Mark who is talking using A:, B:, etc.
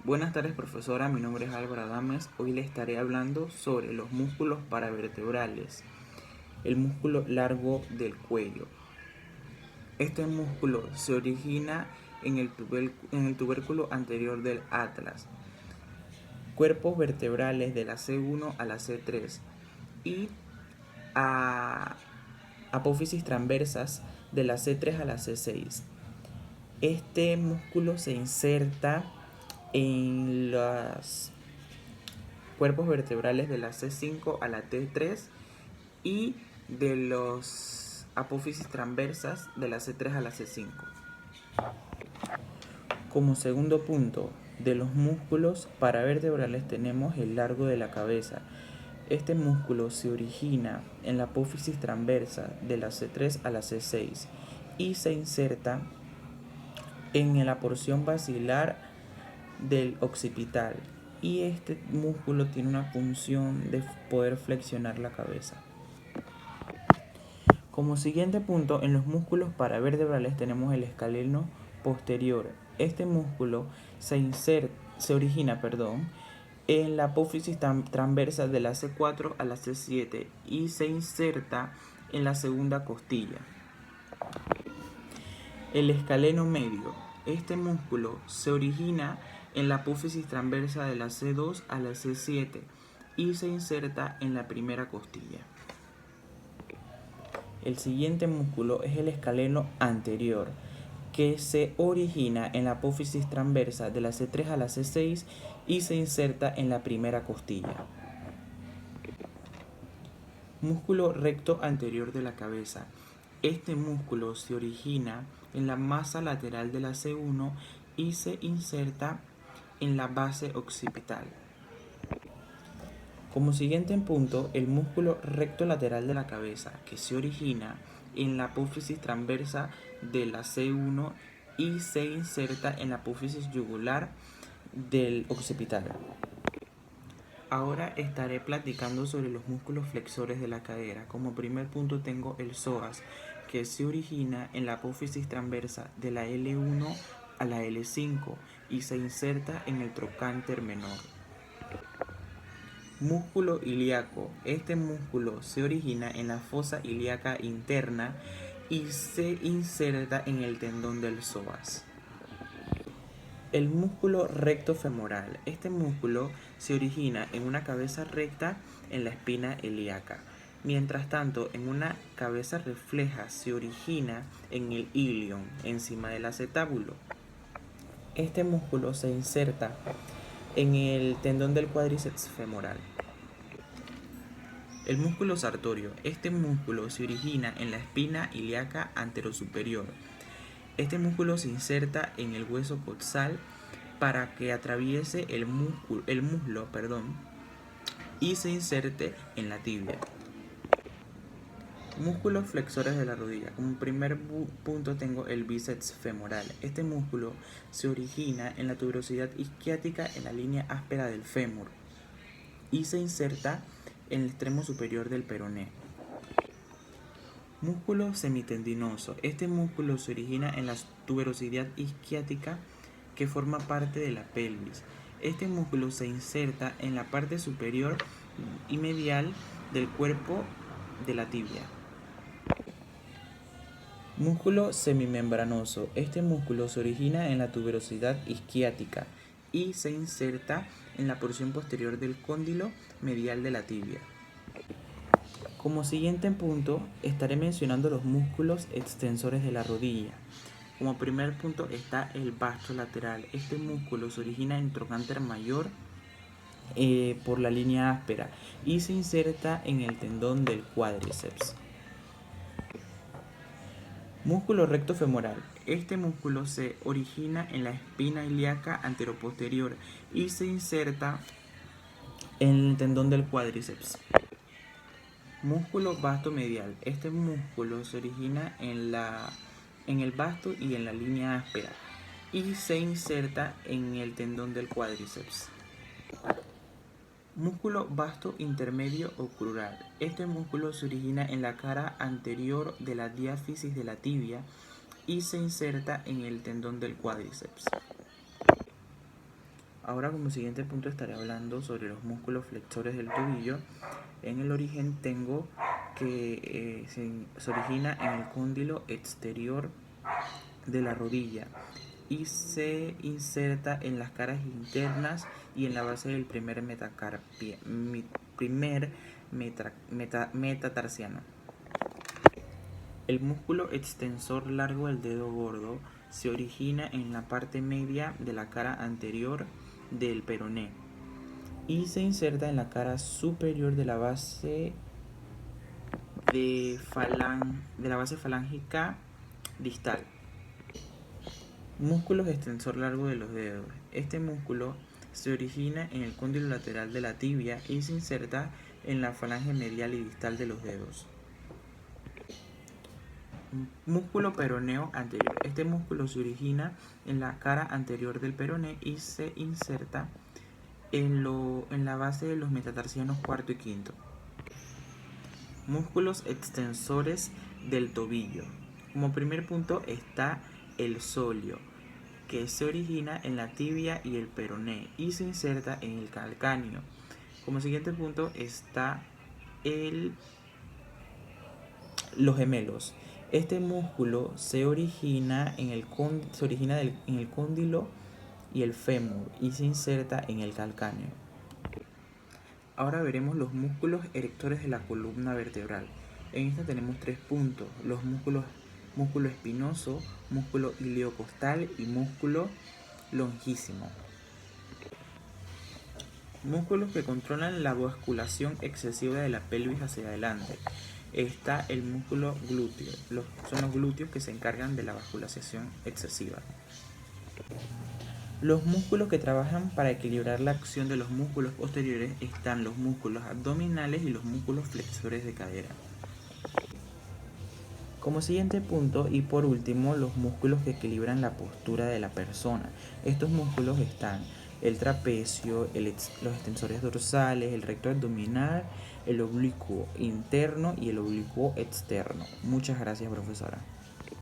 A: Buenas tardes, profesora. Mi nombre es Álvaro Adames. Hoy le estaré hablando sobre los músculos paravertebrales. El músculo largo del cuello. Este músculo se origina en el tubérculo anterior del atlas, cuerpos vertebrales de la C1 a la C3 y apófisis transversas de la C3 a la C6. Este músculo se inserta en los cuerpos vertebrales de la C5 a la T3 y de los apófisis transversas de la C3 a la C5. Como segundo punto, de los músculos paravertebrales tenemos el largo de la cabeza. Este músculo se origina en la apófisis transversa de la C3 a la C6 y se inserta en la porción basilar del occipital, y este músculo tiene una función de poder flexionar la cabeza. Como siguiente punto, en los músculos paravertebrales tenemos el escaleno posterior. Este músculo se origina en la apófisis transversa de la C4 a la C7 y se inserta en la segunda costilla. El escaleno medio. Este músculo se origina en la apófisis transversa de la C2 a la C7 y se inserta en la primera costilla. El siguiente músculo es el escaleno anterior, que se origina en la apófisis transversa de la C3 a la C6 y se inserta en la primera costilla. Músculo recto anterior de la cabeza. Este músculo se origina en la masa lateral de la C1 y se inserta en la base occipital. Como siguiente punto, el músculo recto lateral de la cabeza, que se origina en la apófisis transversa de la C1 y se inserta en la apófisis yugular del occipital. Ahora estaré platicando sobre los músculos flexores de la cadera. Como primer punto tengo el psoas, que se origina en la apófisis transversa de la L1 a la L5 y se inserta en el trocánter menor. Músculo ilíaco. Este músculo se origina en la fosa ilíaca interna y se inserta en el tendón del psoas. El músculo recto femoral. Este músculo se origina en una cabeza recta en la espina ilíaca. Mientras tanto, en una cabeza refleja se origina en el ilion, encima del acetábulo. Este músculo se inserta en el tendón del cuádriceps femoral. El músculo sartorio. Este músculo se origina en la espina ilíaca anterosuperior. Este músculo se inserta en el hueso coxal para que atraviese el muslo y se inserte en la tibia. Músculos flexores de la rodilla. Como primer punto tengo el bíceps femoral. Este músculo se origina en la tuberosidad isquiática en la línea áspera del fémur y se inserta en el extremo superior del peroné. Músculo semitendinoso. Este músculo se origina en la tuberosidad isquiática que forma parte de la pelvis. Este músculo se inserta en la parte superior y medial del cuerpo de la tibia. Músculo semimembranoso. Este músculo se origina en la tuberosidad isquiática y se inserta en la porción posterior del cóndilo medial de la tibia. Como siguiente punto, estaré mencionando los músculos extensores de la rodilla. Como primer punto está el vasto lateral. Este músculo se origina en trocánter mayor por la línea áspera y se inserta en el tendón del cuádriceps. Músculo recto femoral. Este músculo se origina en la espina ilíaca anteroposterior y se inserta en el tendón del cuádriceps. Músculo vasto medial. Este músculo se origina en el vasto y en la línea áspera y se inserta en el tendón del cuádriceps. Músculo vasto intermedio o crural. Este músculo se origina en la cara anterior de la diáfisis de la tibia y se inserta en el tendón del cuádriceps. Ahora como siguiente punto estaré hablando sobre los músculos flexores del tobillo. En el origen tengo que se origina en el cóndilo exterior de la rodilla y se inserta en las caras internas y en la base del primer metatarsiano. El músculo extensor largo del dedo gordo se origina en la parte media de la cara anterior del peroné y se inserta en la cara superior de la base falángica distal. Músculo extensor largo de los dedos. Este músculo se origina en el cóndilo lateral de la tibia y se inserta en la falange medial y distal de los dedos. Músculo peroneo anterior. Este músculo se origina en la cara anterior del peroné y se inserta en la base de los metatarsianos cuarto y quinto. Músculos extensores del tobillo. Como primer punto está el sóleo, que se origina en la tibia y el peroné y se inserta en el calcáneo. Como siguiente punto está los gemelos. Este músculo se origina en el cóndilo y el fémur y se inserta en el calcáneo. Ahora veremos los músculos erectores de la columna vertebral. En esta tenemos 3 puntos: los músculo espinoso, músculo iliocostal y músculo longísimo. Músculos que controlan la basculación excesiva de la pelvis hacia adelante. Está el músculo glúteo. Son los glúteos que se encargan de la basculación excesiva. Los músculos que trabajan para equilibrar la acción de los músculos posteriores están los músculos abdominales y los músculos flexores de cadera. Como siguiente punto y por último, los músculos que equilibran la postura de la persona. Estos músculos están el trapecio, los extensores dorsales, el recto abdominal, el oblicuo interno y el oblicuo externo. Muchas gracias, profesora.